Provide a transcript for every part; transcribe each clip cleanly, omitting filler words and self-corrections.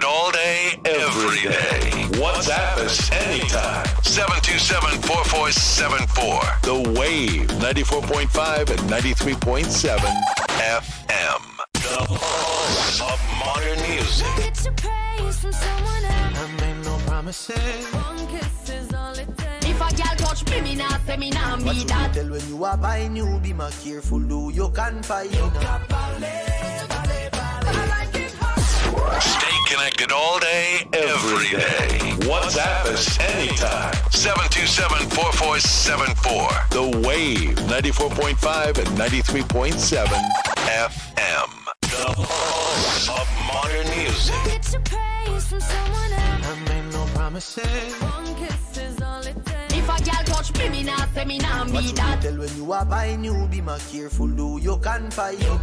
all day, every day. WhatsApp us anytime. 727-4474. The Wave, 94.5 and 93.7 FM. The home of modern music. Get your praise from someone else. I made no promises. One kiss is all it takes. If a girl touch me, me nah say me nah What be you that. tell when you are buying new, be more careful, do you can find you. Stay connected all day, every day. WhatsApp us anytime. 727-4474. The Wave, 94.5 and 93.7 FM. The home of modern music. Get your praise from someone else. I made no promises. One kiss is all it takes. If a girl touch me, me nah say me nah What be you that. tell when you are buying new, be more careful, do you can find you.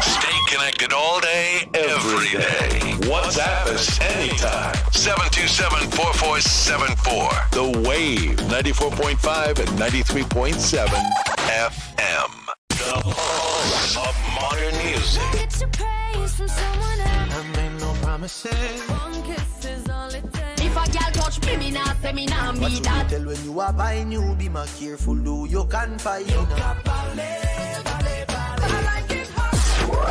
Stay connected all day, every day. WhatsApp us anytime. 727-4474. The Wave, 94.5 and 93.7 FM. The home of modern music. Get your praise from someone else. I made no promises. One kiss is all it takes. If a girl touch me, me nah say me nah What be you that. tell when you are buying new, be more careful, do you can find you.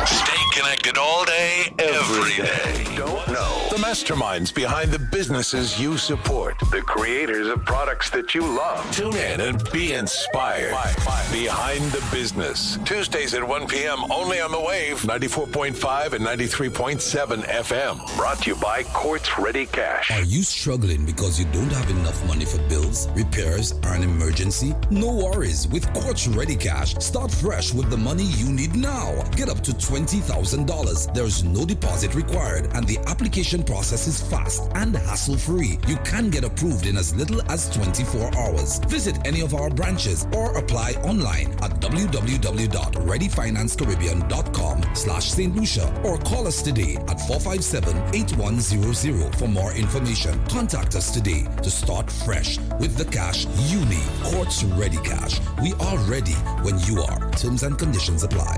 Stay connected all day, every day. Don't know the masterminds behind the businesses you support, the creators of products that you love. Tune in and be inspired. Behind the Business, Tuesdays at 1 p.m. only on the Wave, 94.5 and 93.7 FM. Brought to you by Quartz Ready Cash. Are you struggling because you don't have enough money for bills, repairs, or an emergency? No worries. With Quartz Ready Cash, start fresh with the money you need now. Get up to $20,000. There's no deposit required, and the application process is fast and hassle-free. You can get approved in as little as 24 hours. Visit any of our branches or apply online at www.readyfinancecaribbean.com/St. Lucia or call us today at 457-8100 for more information. Contact us today to start fresh with the cash you need. Quartz Ready Cash. We are ready when you are. Terms and conditions apply.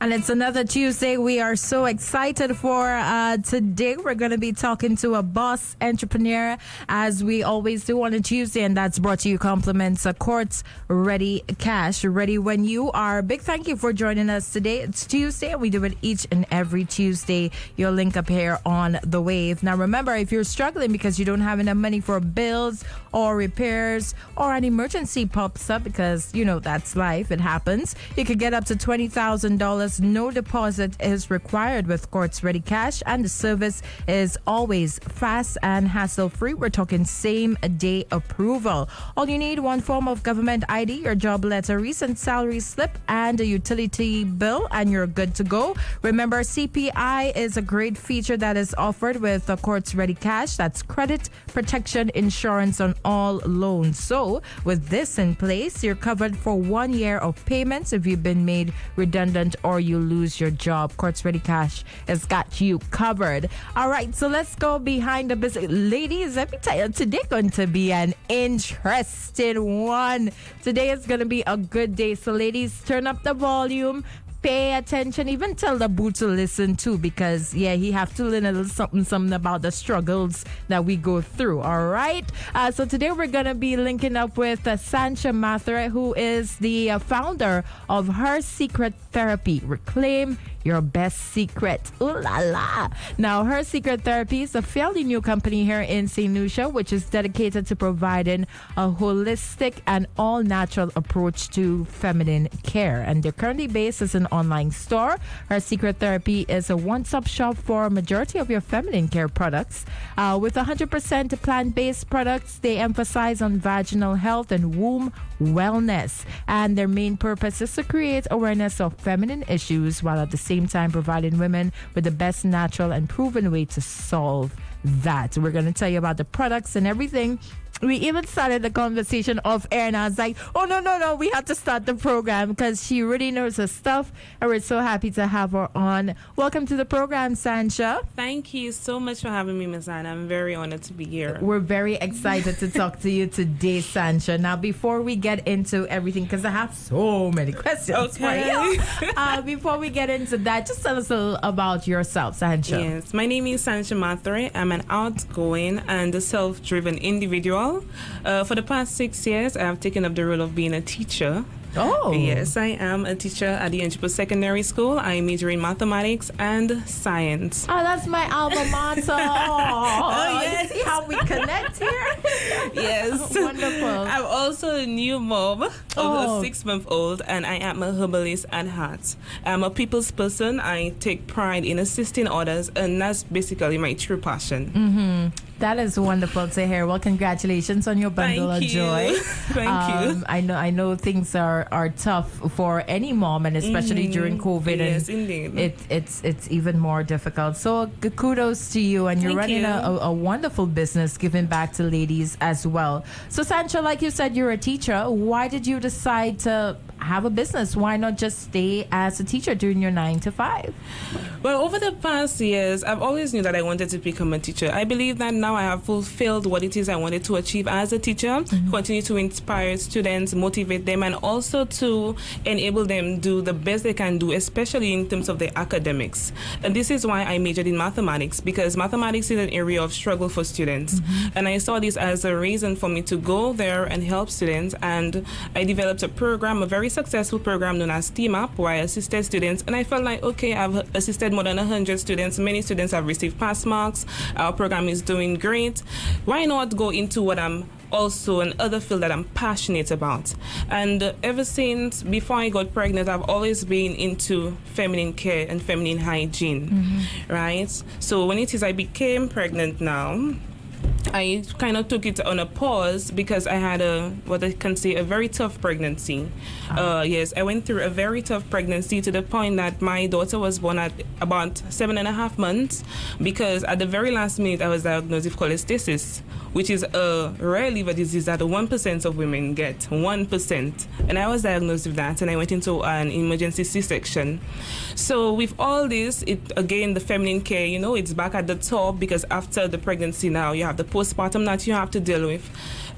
And it's another Tuesday. We are so excited for today. We're going to be talking to a boss entrepreneur, as we always do on a Tuesday, and that's brought to you compliments Quartz Ready Cash. Ready when you are. Big thank you for joining us today. It's Tuesday, and we do it each and every Tuesday. You'll link up here on the Wave. Now, remember, if you're struggling because you don't have enough money for bills or repairs, or an emergency pops up, because, you know, that's life. It happens. You could get up to $20,000. No deposit is required with Quartz Ready Cash, and the service is always fast and hassle-free. We're talking same-day approval. All you need, one form of government ID, your job letter, recent salary slip, and a utility bill, and you're good to go. Remember, CPI is a great feature that is offered with Quartz Ready Cash. That's credit protection insurance on all loans. So, with this in place, you're covered for 1 year of payments if you've been made redundant or you lose your job. Quartz Ready Cash has got you covered. All right, so let's go behind the business. Ladies, let me tell you, today going to be an interesting one. Today is going to be a good day. So ladies, turn up the volume. Pay attention, even tell the boo to listen too, because he have to learn a little something about the struggles that we go through. All right, so today we're gonna be linking up with Sancha Mathur, who is the founder of Her Secret Therapy. Reclaim your best secret. Ooh la la. Now, Her Secret Therapy is a fairly new company here in St. Lucia, which is dedicated to providing a holistic and all-natural approach to feminine care. And they're currently based as an online store. Her Secret Therapy is a one-stop shop for a majority of your feminine care products. With 100% plant-based products, they emphasize on vaginal health and womb wellness. And their main purpose is to create awareness of feminine issues, while at the same time providing women with the best natural and proven way to solve that. We're going to tell you about the products and everything we even started the conversation off air, and I was like, oh, no, we have to start the program because she really knows her stuff, and we're so happy to have her on. Welcome to the program, Sancha. Thank you so much for having me, Miss Anna. I'm very honored to be here. We're very excited to talk to you today, Sancha. Now, before we get into everything, because I have so many questions for you, before we get into that, just tell us a little about yourself, Sancha. Yes, my name is Sancha Mathre. I'm an outgoing and self-driven individual. For the past 6 years, I have taken up the role of being a teacher. Oh. Yes, I am a teacher at the Enchipo Secondary School. I major in mathematics and science. Oh, that's my alma mater. Oh, yes. You see how we connect here? Yes. Wonderful. I'm also a new mom of a 6-month-old, and I am a herbalist at heart. I'm a people's person. I take pride in assisting others, and that's basically my true passion. Mm-hmm. That is wonderful to hear. Well, congratulations on your bundle of joy. Thank you. I know things are tough for any mom, and especially during COVID. Yes, and indeed. It's even more difficult. So kudos to you, and you're running a wonderful business, giving back to ladies as well. So Sancha, like you said, you're a teacher. Why did you decide to have a business? Why not just stay as a teacher doing your 9 to 5? Well, over the past years, I've always knew that I wanted to become a teacher. I believe that now I have fulfilled what it is I wanted to achieve as a teacher, continue to inspire students, motivate them, and also to enable them do the best they can do, especially in terms of their academics. And this is why I majored in mathematics, because mathematics is an area of struggle for students. And I saw this as a reason for me to go there and help students. And I developed a program, a very successful program known as TMAP, where I assisted students. And I felt like, okay, I've assisted more than 100 students. Many students have received pass marks. Our program is doing great. Why not go into what I'm also another field that I'm passionate about? And ever since before I got pregnant, I've always been into feminine care and feminine hygiene, right? So when it is I became pregnant now, I kind of took it on a pause because I had what I can say, a very tough pregnancy. Yes, I went through a very tough pregnancy to the point that my daughter was born at about 7.5 months, because at the very last minute I was diagnosed with cholestasis, which is a rare liver disease that 1% of women get, 1%. And I was diagnosed with that, and I went into an emergency C-section. So with all this, again, the feminine care, it's back at the top, because after the pregnancy now, you have the postpartum that you have to deal with.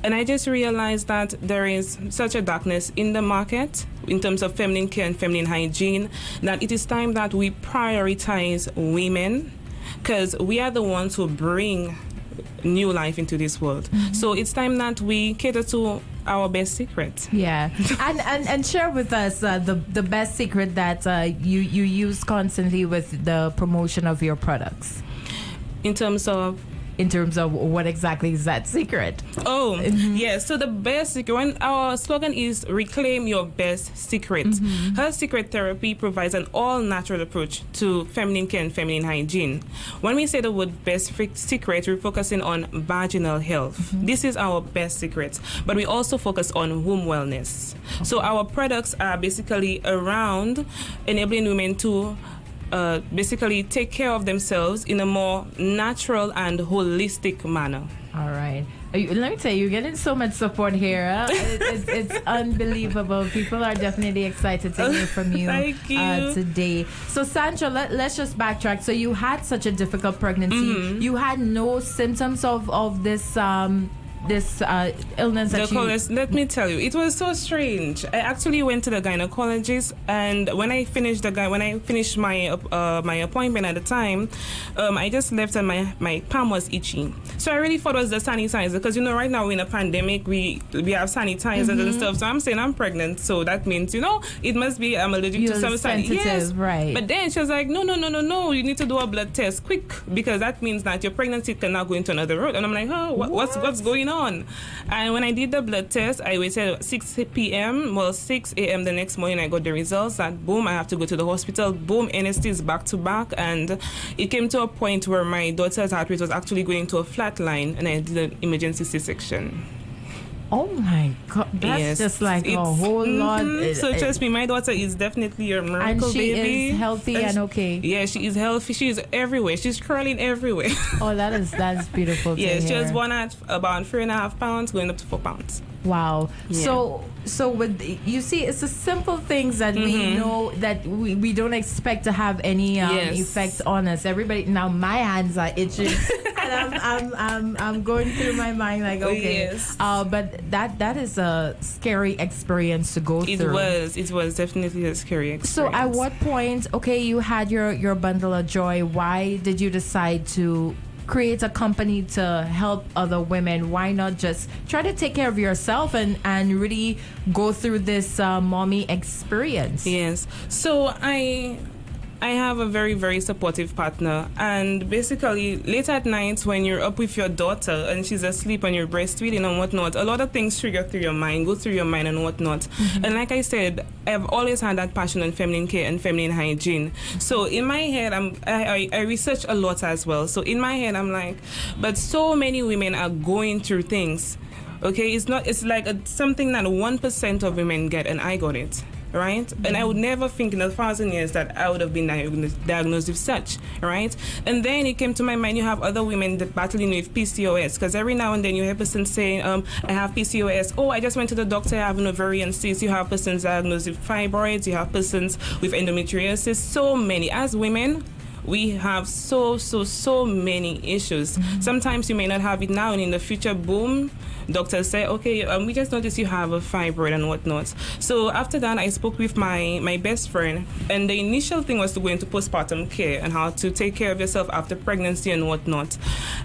And I just realized that there is such a darkness in the market in terms of feminine care and feminine hygiene, that it is time that we prioritize women, because we are the ones who bring new life into this world. So it's time that we cater to our best secret. Yeah. and share with us the best secret that you use constantly with the promotion of your products. In terms of what exactly is that secret? Oh, yes. So the best secret, when our slogan is reclaim your best secret. Her Secret Therapy provides an all-natural approach to feminine care and feminine hygiene. When we say the word best secret, we're focusing on vaginal health. This is our best secret. But we also focus on womb wellness. So our products are basically around enabling women to basically take care of themselves in a more natural and holistic manner. All right. Let me tell you, you're getting so much support here. Huh? It's unbelievable. People are definitely excited to hear from you, Thank you. Today. So, Sancha, let's just backtrack. So you had such a difficult pregnancy. You had no symptoms of this illness that Let me tell you, it was so strange. I actually went to the gynecologist, and when I finished my my appointment at the time, I just left and my palm was itchy. So I really thought it was the sanitizer, because right now we're in a pandemic, we have sanitizers and stuff. So I'm saying I'm pregnant, so that means it must be I'm allergic to some sanitizer. Yes, right. But then she was like, no, you need to do a blood test quick, because that means that your pregnancy cannot go into another road. And I'm like, what's going on? And when I did the blood test, I waited 6 a.m. the next morning. I got the results, and boom, I have to go to the hospital. Boom, anesthesia back to back. And it came to a point where my daughter's heart rate was actually going to a flat line, and I did an emergency C-section. Oh my God, that's just like a whole lot. So trust me, my daughter is definitely a miracle and she baby. is healthy and okay. Yeah, she is healthy. She is everywhere. She's curling everywhere. Oh, that's beautiful. Yeah, she was born at about 3.5 pounds, going up to 4 pounds. Wow. Yeah. So with you see, it's the simple things that we know that we don't expect to have any effect on us. Everybody now, my hands are itching, and I'm going through my mind like, okay, but that is a scary experience to go through. It was definitely a scary experience. So at what point, okay, you had your bundle of joy. Why did you decide to create a company to help other women? Why not just try to take care of yourself and really go through this mommy experience? Yes. So I have a very, very supportive partner, and basically late at night when you're up with your daughter and she's asleep and you're breastfeeding and whatnot, a lot of things go through your mind and whatnot. And like I said, I've always had that passion on feminine care and feminine hygiene. So in my head, I research a lot as well. So in my head, I'm like, but so many women are going through things. Okay, it's like something that 1% of women get, and I got it. Right? And I would never think in 1,000 years that I would have been diagnosed with such, right? And then it came to my mind, you have other women that battling with PCOS, because every now and then you hear persons saying, I have PCOS. Oh, I just went to the doctor, I have an ovarian cyst. You have persons diagnosed with fibroids. You have persons with endometriosis. So many. As women, we have so many issues. Sometimes you may not have it now, and in the future, boom, doctors say, okay, we just noticed you have a fibroid and whatnot. So after that, I spoke with my best friend, and the initial thing was to go into postpartum care and how to take care of yourself after pregnancy and whatnot.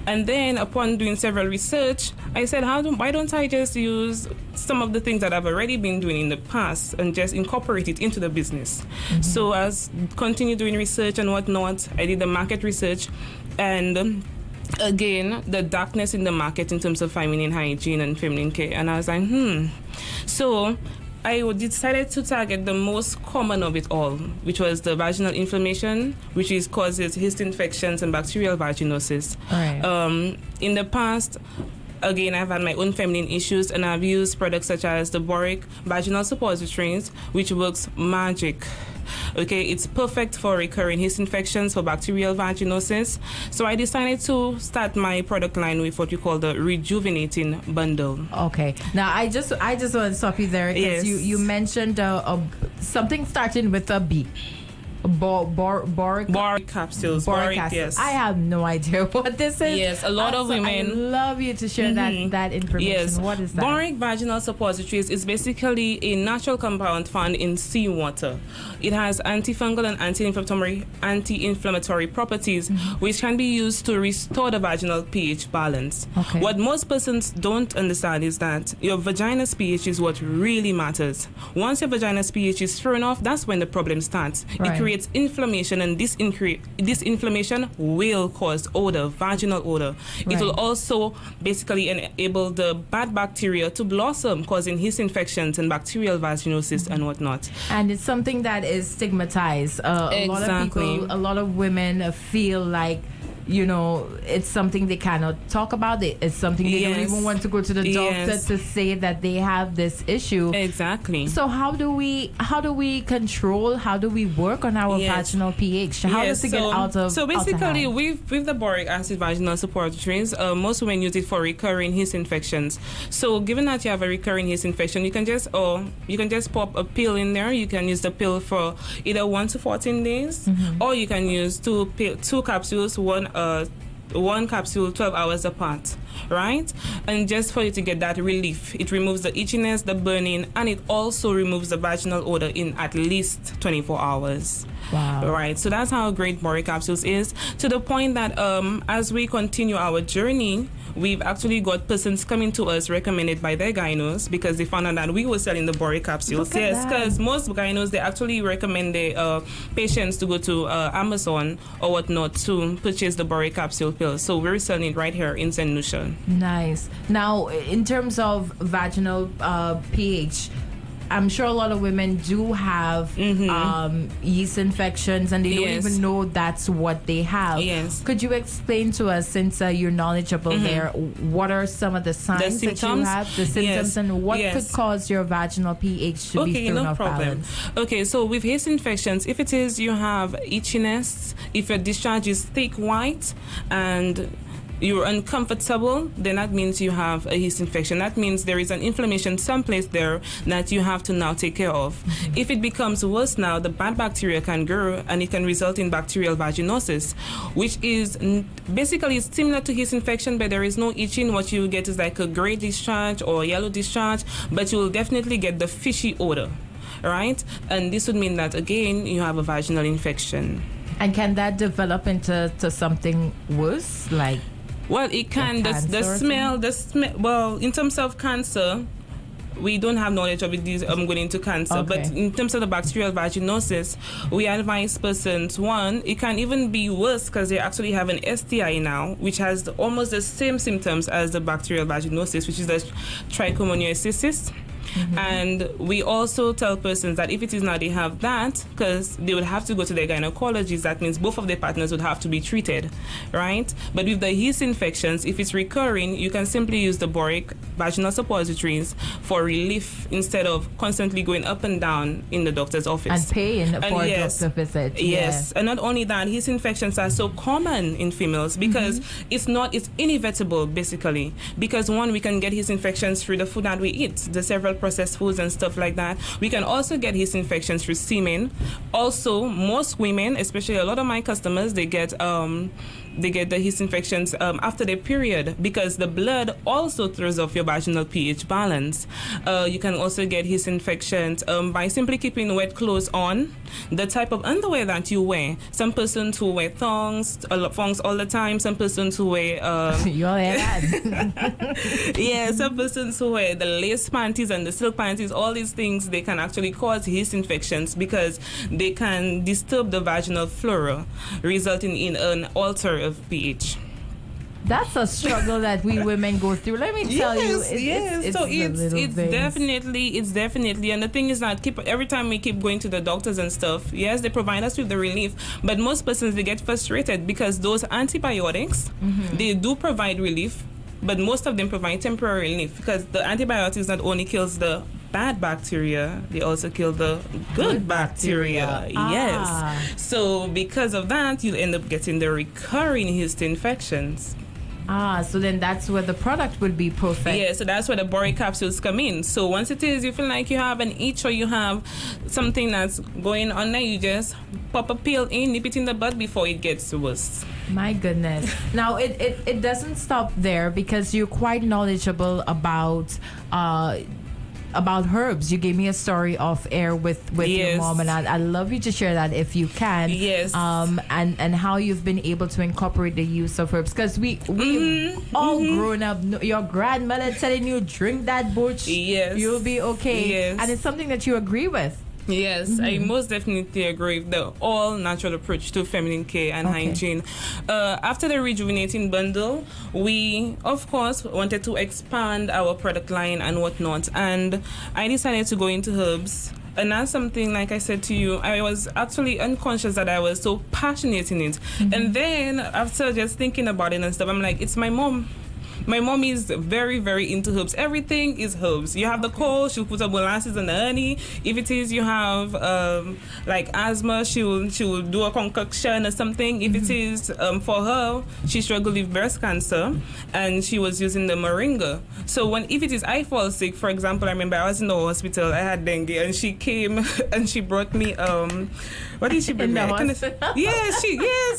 And then upon doing several research, I said, why don't I just use some of the things that I've already been doing in the past and just incorporate it into the business? So as continue doing research and whatnot, I did the market research, and again, the darkness in the market in terms of feminine hygiene and feminine care. And I was like, So I decided to target the most common of it all, which was the vaginal inflammation, which causes yeast infections and bacterial vaginosis. Right. In the past, again, I've had my own feminine issues, and I've used products such as the Boric vaginal suppositories, which works magic. Okay, it's perfect for recurring yeast infections, for bacterial vaginosis. So I decided to start my product line with what you call the rejuvenating bundle. Okay. Now I just want to stop you there, because you mentioned something starting with a B. Boric capsules. Boric capsules. Yes. I have no idea what this is. Yes, a lot of women. I love you to share that information. Yes. What is that? Boric vaginal suppositories is basically a natural compound found in seawater. It has antifungal and anti-inflammatory properties, which can be used to restore the vaginal pH balance. Okay. What most persons don't understand is that your vagina's pH is what really matters. Once your vagina's pH is thrown off, that's when the problem starts. Right. It creates inflammation, and this inflammation will cause odor, vaginal odor. Right. It will also basically enable the bad bacteria to blossom, causing yeast infections and bacterial vaginosis and whatnot. And it's something that is stigmatized. A lot of women feel like, it's something they cannot talk about. It's something they don't even want to go to the doctor to say that they have this issue. Exactly. So how do we control? How do we work on our vaginal pH? How does it get out of? So basically, with the boric acid vaginal suppositories, most women use it for recurring yeast infections. So given that you have a recurring yeast infection, you can just pop a pill in there. You can use the pill for either 1 to 14 days, or you can use two capsules, one capsule 12 hours apart, right? And just for you to get that relief, it removes the itchiness, the burning, and it also removes the vaginal odor in at least 24 hours. Wow. Right. So that's how great Boric capsules is, to the point that as we continue our journey, we've actually got persons coming to us recommended by their gynos because they found out that we were selling the Boric capsules. Yes, because most gynos, they actually recommend their patients to go to Amazon or whatnot to purchase the Boric capsule pills. So we're selling it right here in St. Lucia. Nice. Now, in terms of vaginal pH, I'm sure a lot of women do have yeast infections and they don't Yes. even know that's what they have. Yes. Could you explain to us, since you're knowledgeable there, what are some of the signs that you symptoms? have, the symptoms, Yes. and what Yes. could cause your vaginal pH to be thrown no off problem. balance? Okay, so with yeast infections, if it is you have itchiness, if your discharge is thick white and you're uncomfortable, then that means you have a yeast infection. That means there is an inflammation someplace there that you have to now take care of. If it becomes worse now, the bad bacteria can grow and it can result in bacterial vaginosis, which is basically similar to yeast infection, but there is no itching. What you get is like a gray discharge or yellow discharge, but you will definitely get the fishy odor, right? And this would mean that, again, you have a vaginal infection. And can that develop into something worse, like? Well, it can. The smell. Well, in terms of cancer, we don't have knowledge of it. Going into cancer, Okay. but in terms of the bacterial vaginosis, we advise persons, one, it can even be worse because they actually have an STI now, which has almost the same symptoms as the bacterial vaginosis, which is the trichomoniasis. And we also tell persons that if it is now they have that, because they would have to go to their gynecologist, that means both of their partners would have to be treated, right? But with the yeast infections, if it's recurring, you can simply use the boric vaginal suppositories for relief instead of constantly going up and down in the doctor's office. And paying for a doctor visit. Yes. And not only that, yeast infections are so common in females because it's inevitable, basically. Because one, we can get yeast infections through the food that we eat, the several processed foods and stuff like that. We can also get yeast infections through semen. Also, most women, especially a lot of my customers, they get the yeast infections after their period because the blood also throws off your vaginal pH balance. You can also get yeast infections by simply keeping wet clothes on, the type of underwear that you wear. Some persons who wear thongs all the time, some persons who wear some persons who wear the lace panties and the silk panties, all these things, they can actually cause yeast infections because they can disturb the vaginal flora, resulting in an alter of pH. That's a struggle that we women go through. Let me tell you. It's definitely, and the thing is that every time we keep going to the doctors and stuff, yes, they provide us with the relief, but most persons, they get frustrated because those antibiotics, they do provide relief, but most of them provide temporary relief because the antibiotics not only kills the bad bacteria, they also kill the good bacteria. Yes. So because of that, you'll end up getting the recurring yeast infections. So then that's where the product would be perfect. Yeah, so that's where the boric capsules come in. So once it is, you feel like you have an itch or you have something that's going on there, you just pop a pill in, nip it in the bud before it gets worse. My goodness. Now, it doesn't stop there because you're quite knowledgeable about herbs. You gave me a story off air with your mom, and I'd love you to share that if you can. Yes. And how you've been able to incorporate the use of herbs, because we all grown up. Your grandmother telling you drink that butch, you'll be okay, and it's something that you agree with. Yes, I most definitely agree with the all-natural approach to feminine care and hygiene. After the rejuvenating bundle, we, of course, wanted to expand our product line and whatnot, and I decided to go into herbs. And that's something, like I said to you, I was actually unconscious that I was so passionate in it. And then, after just thinking about it and stuff, I'm like, it's my mom. My mom is very, very into herbs. Everything is herbs. You have the cold, she'll put up molasses and the honey. If it is you have like asthma, she will do a concoction or something. If it is for her, she struggled with breast cancer and she was using the moringa. So if it is I fall sick, for example, I remember I was in the hospital, I had dengue, and she came and she brought me what did she bring me?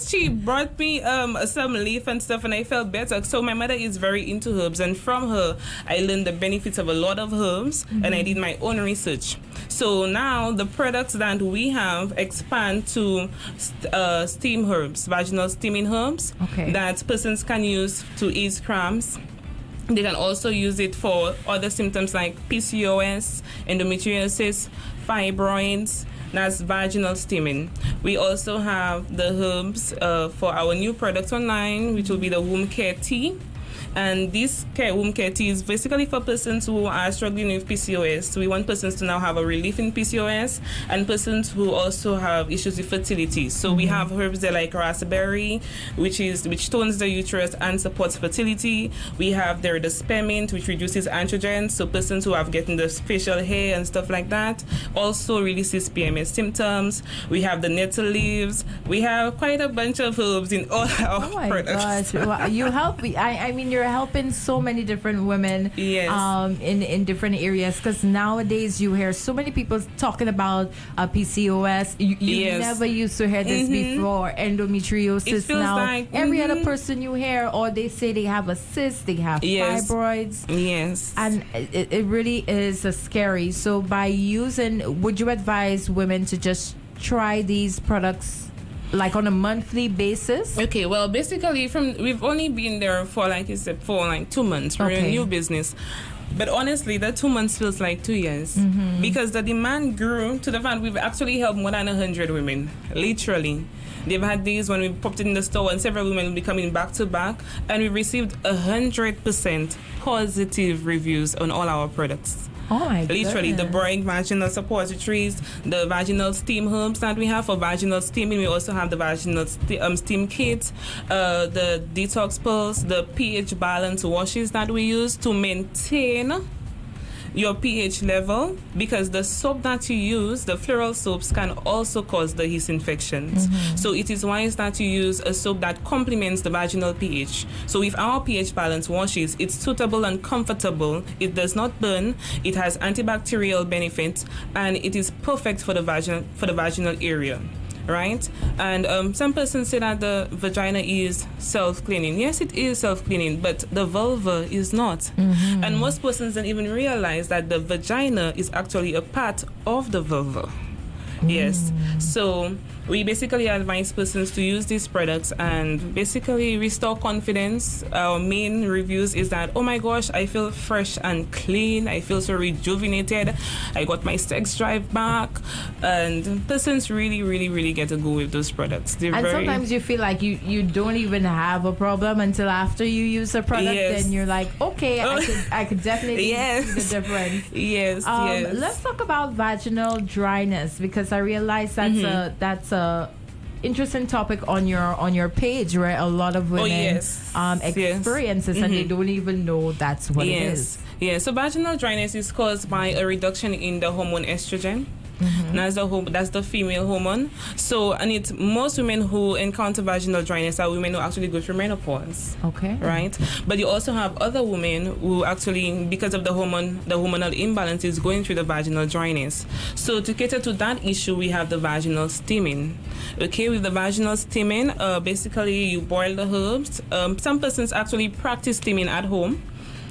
She brought me some leaf and stuff, and I felt better. So my mother is very into herbs, and from her I learned the benefits of a lot of herbs, and I did my own research. So now the products that we have expand to steam herbs, vaginal steaming herbs that persons can use to ease cramps. They can also use it for other symptoms like PCOS, endometriosis, fibroids. That's vaginal steaming. We also have the herbs for our new products online, which will be the womb care tea. And this womb care tea is basically for persons who are struggling with PCOS. So we want persons to now have a relief in PCOS, and persons who also have issues with fertility. So we have herbs there like raspberry, which tones the uterus and supports fertility. We have there the spearmint, which reduces androgen. So persons who have getting the facial hair and stuff like that, also releases PMS symptoms. We have the nettle leaves. We have quite a bunch of herbs in all our products. Gosh. Well, you help. I mean, you're helping so many different women. Yes. In different areas, because nowadays you hear so many people talking about PCOS. You never used to hear this before. Endometriosis. It feels now like every other person you hear, or they say they have a cyst, they have fibroids. Yes. And it really is scary. So by using, would you advise women to just try these products like on a monthly basis? Okay, well, basically, we've only been there for, like you said, for like 2 months. We're a new business. But honestly, that 2 months feels like 2 years. Because the demand grew to the fact we've actually helped more than 100 women. Literally. They've had days when we popped in the store and several women will be coming back to back. And we've received 100% positive reviews on all our products. Oh my Literally, goodness. the boring vaginal suppositories, the vaginal steam herbs that we have for vaginal steaming. We also have the vaginal steam kit, the detox pills, the pH balance washes that we use to maintain your pH level, because the soap that you use, the floral soaps, can also cause the yeast infections. So it is wise that you use a soap that complements the vaginal pH. So with our pH balance washes, it's suitable and comfortable. It does not burn. It has antibacterial benefits, and it is perfect for the vaginal area. Right? And some persons say that the vagina is self-cleaning. Yes, it is self-cleaning, but the vulva is not. And most persons don't even realize that the vagina is actually a part of the vulva. Yes. So we basically advise persons to use these products and basically restore confidence. Our main reviews is that, oh my gosh, I feel fresh and clean. I feel so rejuvenated. I got my sex drive back. And persons really, really, really get to go with those products. And sometimes you feel like you don't even have a problem until after you use a product, and you're like, okay, I could definitely see the difference. Yes. Let's talk about vaginal dryness, because I realize that's a interesting topic on your page, where a lot of women experience this and they don't even know that's what it is. Yeah, so vaginal dryness is caused by a reduction in the hormone estrogen. That's the female hormone. So, and it's most women who encounter vaginal dryness are women who actually go through menopause. Okay. Right? But you also have other women who actually, because of the hormonal imbalance, is going through the vaginal dryness. So to cater to that issue, we have the vaginal steaming. Okay, with the vaginal steaming, basically you boil the herbs. Some persons actually practice steaming at home.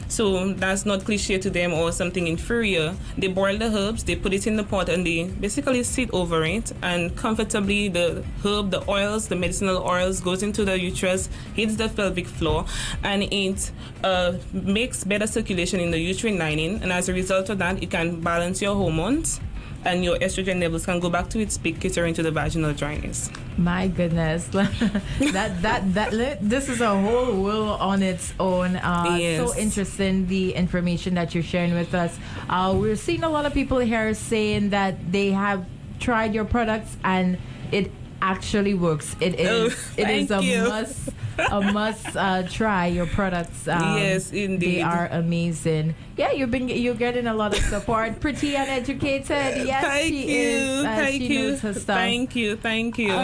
So that's not cliche to them or something inferior. They boil the herbs, they put it in the pot, and they basically sit over it, and comfortably the herb, the oils, the medicinal oils goes into the uterus, hits the pelvic floor, and it makes better circulation in the uterine lining. And as a result of that, it can balance your hormones, and your estrogen levels can go back to its peak, catering to the vaginal dryness. My goodness, this is a whole world on its own. So interesting, the information that you're sharing with us. We're seeing a lot of people here saying that they have tried your products and it actually works. It is a must try your products. Yes, indeed. They are amazing. Yeah, you're getting a lot of support. Pretty and educated. Yes, she is. She knows her stuff. Thank you.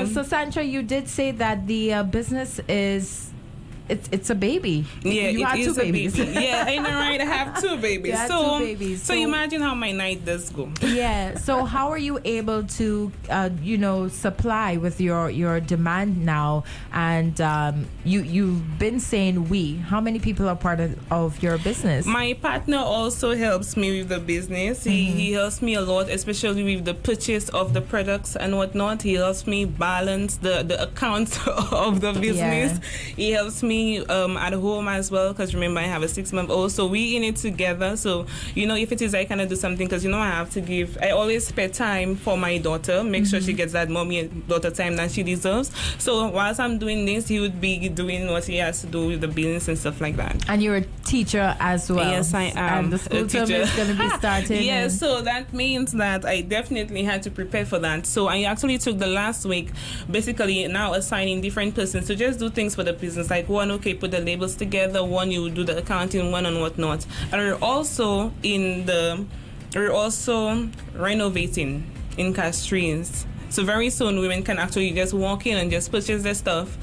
So Sandra, you did say that the business is. It's a baby. Yeah, you have two babies. Yeah, I know, right? I have two babies. Two babies. So imagine how my night does go. Yeah. So how are you able to, supply with your demand now? And you've been saying we. How many people are part of your business? My partner also helps me with the business. He helps me a lot, especially with the purchase of the products and whatnot. He helps me balance the accounts of the business. Yeah. He helps me me at home as well, because remember I have a 6-month-old, so we in it together. So if it is I cannot do something, because I have to give. I always spare time for my daughter, make sure she gets that mommy and daughter time that she deserves. So whilst I'm doing this, he would be doing what he has to do with the business and stuff like that. And you're a teacher as well. Yes, I am. And the school term is going to be starting. Yes, so that means that I definitely had to prepare for that. So I actually took the last week, basically now assigning different persons to just do things for the business. Like one, okay, put the labels together. One, you do the accounting, one and whatnot. And we're also renovating in Castrines. So very soon women can actually just walk in and just purchase their stuff,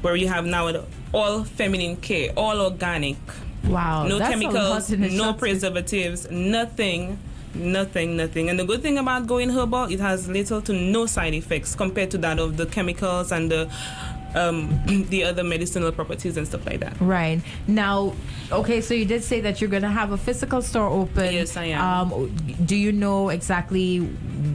where you have now all feminine care, all organic. Wow. No chemicals, no preservatives, nothing. And the good thing about going herbal, it has little to no side effects compared to that of the chemicals and the other medicinal properties and stuff like that. Right. Now, okay, so you did say that you're going to have a physical store open. Yes, I am. Do you know exactly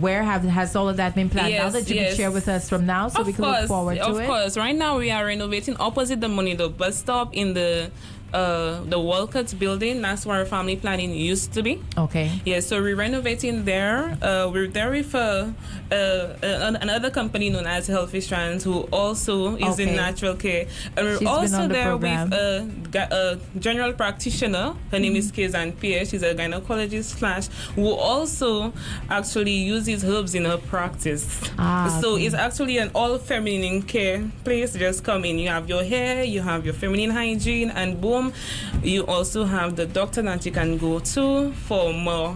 where has all of that been planned? Yes, now that you can share with us from now, so we can look forward to it? Of course. Right now we are renovating opposite the Monido bus stop in the Walcott building. That's where our family planning used to be. Okay. Yeah, so we're renovating there. We're there with another company known as Healthy Strands, who also is in natural care. And we're also there with a general practitioner. Her name is Kazan Pierre. She's a gynecologist who also actually uses herbs in her practice. So it's actually an all feminine care place. Just come in. You have your hair, you have your feminine hygiene, and boom, you also have the doctor that you can go to for more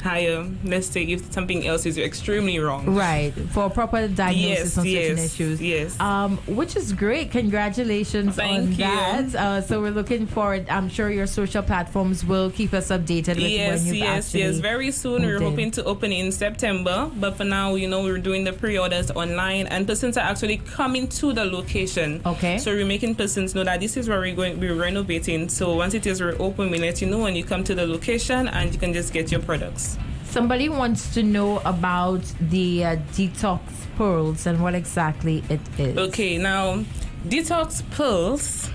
higher, let's say, if something else is extremely wrong. Right, for proper diagnosis on certain issues. Yes. Which is great. Congratulations on that. So we're looking forward. I'm sure your social platforms will keep us updated with when you've actually Yes. Very soon we're hoping to open in September. But for now, we're doing the pre-orders online, and persons are actually coming to the location. Okay. So we're making persons know that this is where we're renovating. So once it is open, we let you know when you come to the location, and you can just get your products. Somebody wants to know about the detox pearls and what exactly it is. Okay, now detox pearls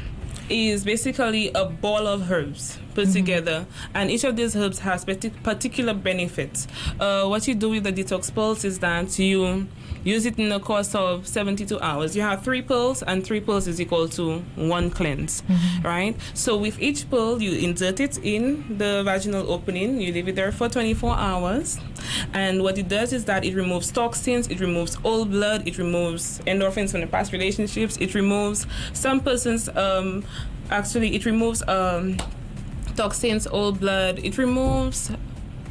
is basically a ball of herbs put together, and each of these herbs has particular benefits. What you do with the detox pearls is that you use it in the course of 72 hours. You have 3 pearls, and 3 pearls is equal to 1 cleanse, right? So with each pearl, you insert it in the vaginal opening. You leave it there for 24 hours. And what it does is that it removes toxins, it removes old blood, it removes endorphins from the past relationships, it removes some persons, it removes toxins, old blood, it removes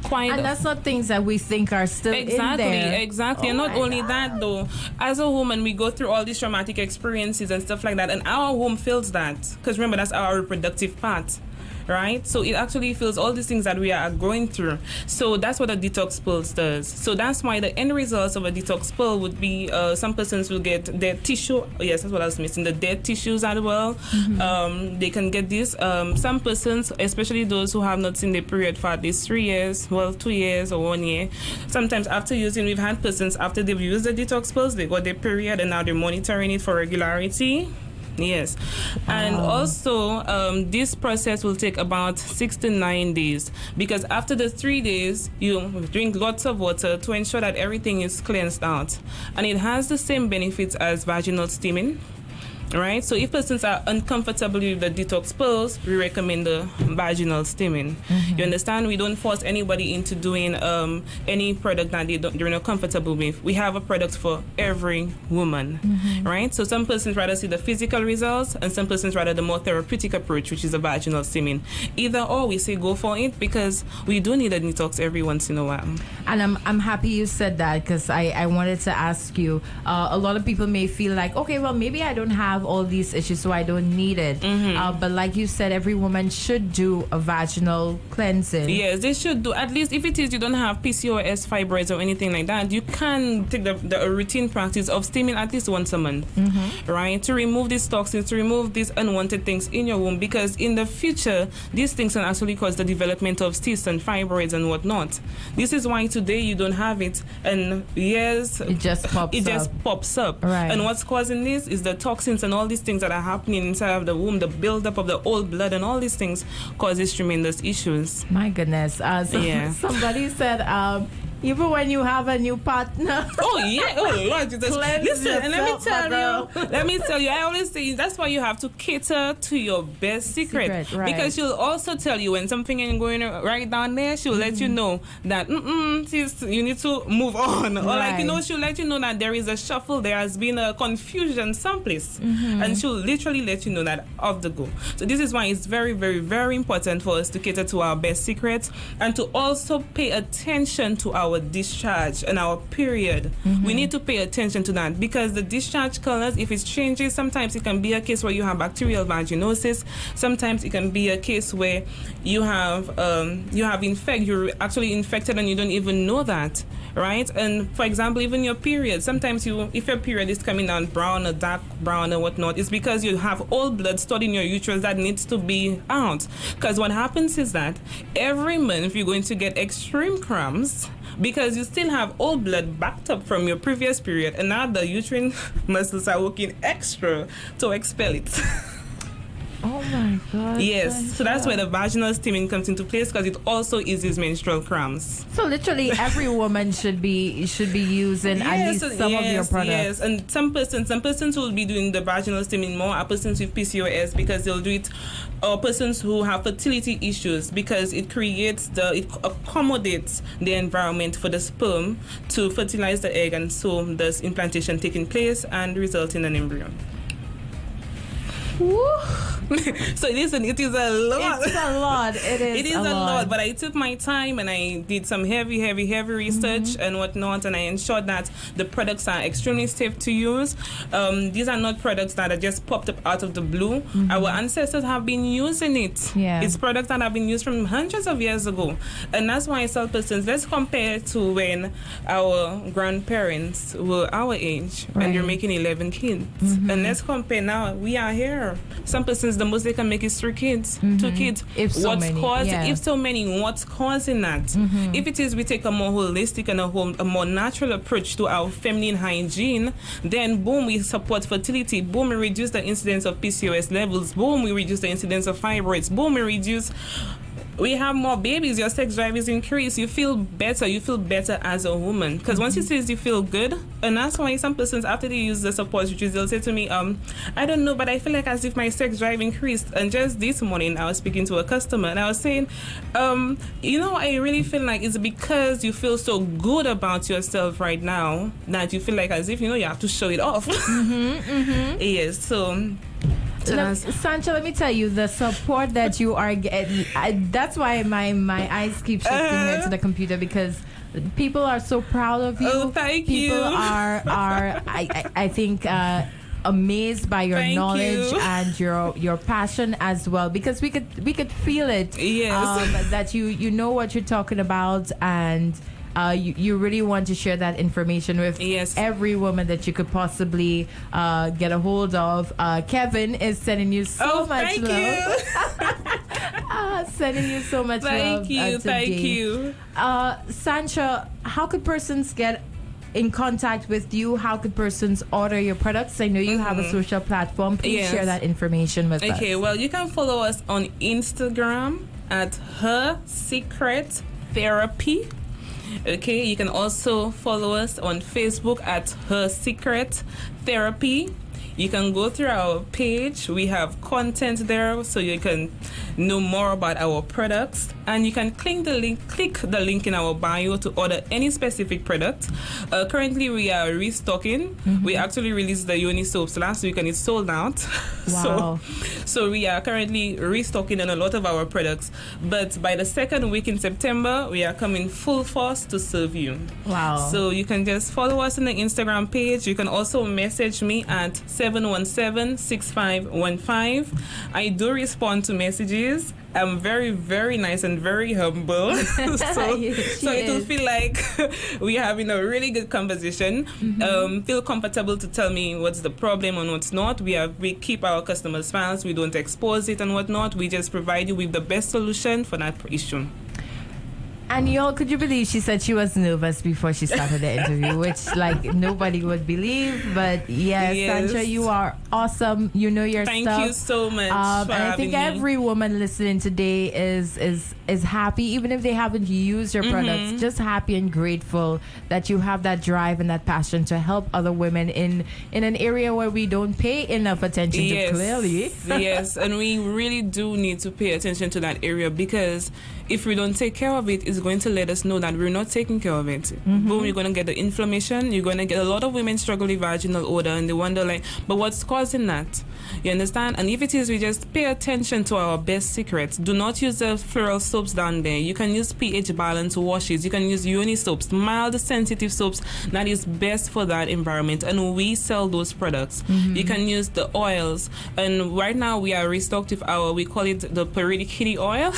and that's not things that we think are still in there. Exactly. And not only that, though, as a woman, we go through all these traumatic experiences and stuff like that, and our womb feels that, because remember, that's our reproductive part. Right? So it actually feels all these things that we are going through. So that's what a detox pill does. So that's why the end results of a detox pill would be some persons will get dead tissue. Yes, that's what I was missing. The dead tissues as well. They can get this. Some persons, especially those who have not seen their period for at least 3 years, 2 years or 1 year. Sometimes after using, we've had persons after they've used the detox pills, they got their period and now they're monitoring it for regularity. Yes. And also this process will take about 6 to 9 days, because after the 3 days you drink lots of water to ensure that everything is cleansed out, and it has the same benefits as vaginal steaming. Right, so if persons are uncomfortable with the detox pills, we recommend the vaginal steaming. You understand? We don't force anybody into doing any product that they're not comfortable with. We have a product for every woman, right? So some persons rather see the physical results, and some persons rather the more therapeutic approach, which is the vaginal steaming. Either or, we say go for it, because we do need a detox every once in a while. And I'm happy you said that, because I wanted to ask you. A lot of people may feel like, okay, well, maybe I don't have all these issues, so I don't need it. But like you said, every woman should do a vaginal cleansing. Yes, they should do. At least if it is you don't have PCOS, fibroids, or anything like that, you can take the routine practice of steaming at least once a month, right? To remove these toxins, to remove these unwanted things in your womb, because in the future, these things can actually cause the development of cysts and fibroids and whatnot. This is why today you don't have it, and years it just pops up. Right. And what's causing this is the toxins and all these things that are happening inside of the womb, the buildup of the old blood and all these things causes tremendous issues. My goodness. Somebody said, even when you have a new partner. Oh yeah, oh Lord Jesus. Listen, and let me tell you, I always say that's why you have to cater to your best secret. Right. Because she'll also tell you when something ain't going right down there, she'll let you know that sis, you need to move on. Or like, she'll let you know that there is a shuffle, there has been a confusion someplace. And she'll literally let you know that off the go. So this is why it's very, very, very important for us to cater to our best secrets and to also pay attention to our discharge and our period. We need to pay attention to that because the discharge colors, if it changes, sometimes it can be a case where you have bacterial vaginosis. Sometimes it can be a case where you're actually infected and you don't even know that, right? And for example, even your period, sometimes if your period is coming down brown or dark brown or whatnot, it's because you have old blood stored in your uterus that needs to be out. Because what happens is that every month you're going to get extreme cramps because you still have old blood backed up from your previous period, and now the uterine muscles are working extra to expel it. Oh my God. Yes, so that's where the vaginal steaming comes into place because it also eases menstrual cramps. So literally every woman should be using at least some of your products. Yes, and some persons will be doing the vaginal steaming more are persons with PCOS because they'll do it, or persons who have fertility issues because it accommodates the environment for the sperm to fertilize the egg and so there's implantation taking place and result in an embryo. So it is a lot. It's a lot. It is a lot. But I took my time and I did some heavy research and whatnot, and I ensured that the products are extremely safe to use. These are not products that are just popped up out of the blue. Our ancestors have been using it. Yeah. It's products that have been used from hundreds of years ago, and that's why I tell persons, let's compare to when our grandparents were our age and they're making 11 kids, and let's compare now. We are here. Some persons, the most they can make is 3 kids, 2 kids. If so many, what's causing that? If it is we take a more holistic and a more natural approach to our feminine hygiene, then boom, we support fertility. Boom, we reduce the incidence of PCOS levels. Boom, we reduce the incidence of fibroids. Boom, we have more babies, your sex drive is increased, you feel better as a woman. Because once you say you feel good, and that's why some persons, after they use the support, which is they'll say to me, I don't know, but I feel like as if my sex drive increased. And just this morning, I was speaking to a customer, and I was saying, I really feel like it's because you feel so good about yourself right now, that you feel like as if, you have to show it off. Yes, so... Sancha, let me tell you, the support that you are getting, that's why my eyes keep shifting here to the computer, because people are so proud of you. Oh, thank you. People are I think amazed by your knowledge and your passion as well, because we could feel it. Yes. That you know what you're talking about, and you really want to share that information with every woman that you could possibly get a hold of. Kevin is sending you so much love. Sending you so much love. Thank you. Sancha, how could persons get in contact with you? How could persons order your products? I know you have a social platform. Please share that information with us. Okay, well, you can follow us on Instagram at Her Secret Therapy. Okay, you can also follow us on Facebook at Her Secret Therapy. You can go through our page. We have content there so you can know more about our products. And you can click the link in our bio to order any specific product. Currently, we are restocking. We actually released the Yoni soaps last week and it's sold out. Wow. So we are currently restocking on a lot of our products. But by the second week in September, we are coming full force to serve you. Wow. So you can just follow us on the Instagram page. You can also message me at 717-6515. I do respond to messages. I'm very, very nice and very humble. so it will feel like we're having a really good conversation. Feel comfortable to tell me what's the problem and what's not. We keep our customers' files. We don't expose it and whatnot. We just provide you with the best solution for that issue. And y'all, could you believe she said she was nervous before she started the interview, which like nobody would believe. But yes, Sandra, you are awesome. You know your Thank stuff. you so much. And I think every woman listening today is happy, even if they haven't used your products, just happy and grateful that you have that drive and that passion to help other women in an area where we don't pay enough attention to, clearly. Yes, and we really do need to pay attention to that area, because if we don't take care of it, it's going to let us know that we're not taking care of it. Boom, you're going to get the inflammation. You're going to get a lot of women struggle with vaginal odor, and they wonder like, but what's causing that? You understand? And if it is, we just pay attention to our best secrets. Do not use the floral soaps down there. You can use pH balance washes. You can use uni soaps, mild sensitive soaps. That is best for that environment, and we sell those products. You can use the oils, and right now we are restocked with we call it the Periodic Kitty oil.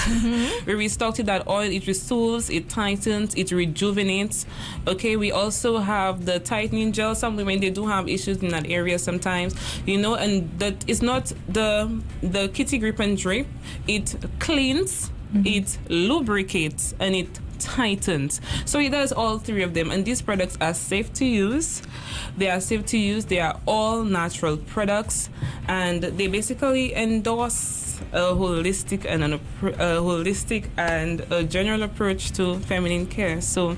We restocked with that oil. It restores, it tightens, it rejuvenates. Okay, we also have the tightening gel. Some women, they do have issues in that area sometimes, and that is not the kitty grip and drip. It cleans, it lubricates, and it tightens. So it does all three of them, and these products are safe to use. They are safe to use. They are all natural products, and they basically endorse a holistic and a general approach to feminine care. So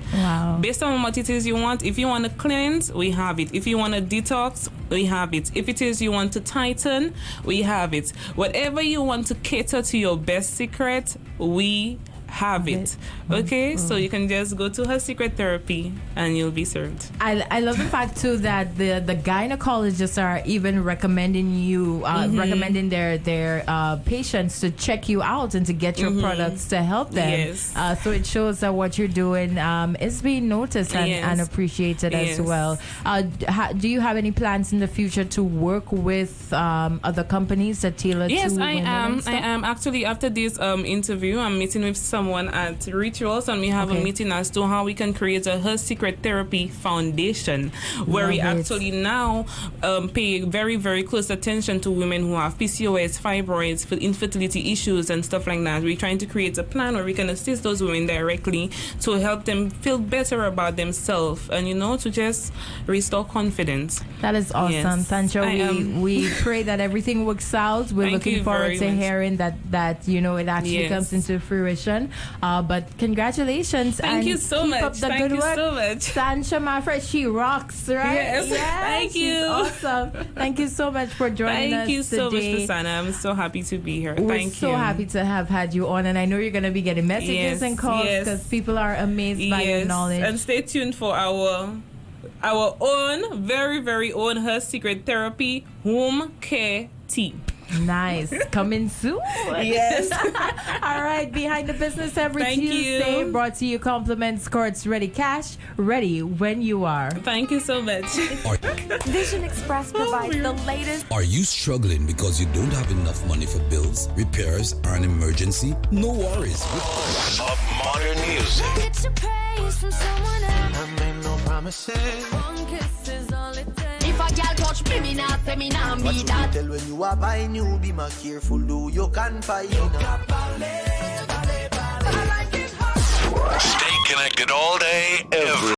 based on what it is you want, if you want to cleanse, we have it. If you want to detox, we have it. If it is you want to tighten, we have it. Whatever you want to cater to your best secret, we have it. Okay, so you can just go to Her Secret Therapy and you'll be served. I love the fact too that the gynecologists are even recommending you recommending their patients to check you out and to get your products to help them. Yes. So it shows that what you're doing is being noticed and appreciated as well. Do you have any plans in the future to work with other companies that tailor to women? Yes, I am actually, after this interview, I'm meeting with someone at Rituals, and we have a meeting as to how we can create a Her Secret Therapy Foundation, where we actually now pay very, very close attention to women who have PCOS, fibroids, infertility issues, and stuff like that. We're trying to create a plan where we can assist those women directly to help them feel better about themselves and, to just restore confidence. That is awesome. Yes, Sancho, we pray that everything works out. We're looking forward to hearing that it actually comes into fruition. But congratulations. Thank you so much. Keep up the good work. So much. Sancha, my friend, she rocks, right? Yes. Thank you. Awesome. Thank you so much for joining us today. Thank you so much, Susanna. I'm so happy to be here. We're so happy to have had you on, and I know you're going to be getting messages and calls because people are amazed by your knowledge. And stay tuned for our own, very, very own Her Secret Therapy Home Care Team. Nice. Coming soon. Yes. All right. Behind the Business every Tuesday. Brought to you compliments, Courts Ready Cash. Ready when you are. Thank you so much. Vision Express provides the latest. Are you struggling because you don't have enough money for bills, repairs, or an emergency? No worries. Of modern music. Get your praise from someone else. I made no promises. One kiss is all it takes. If a girl touch me nah say me nah What be you that. tell when you are buying, you be more careful, do you can find. Stay connected all day, every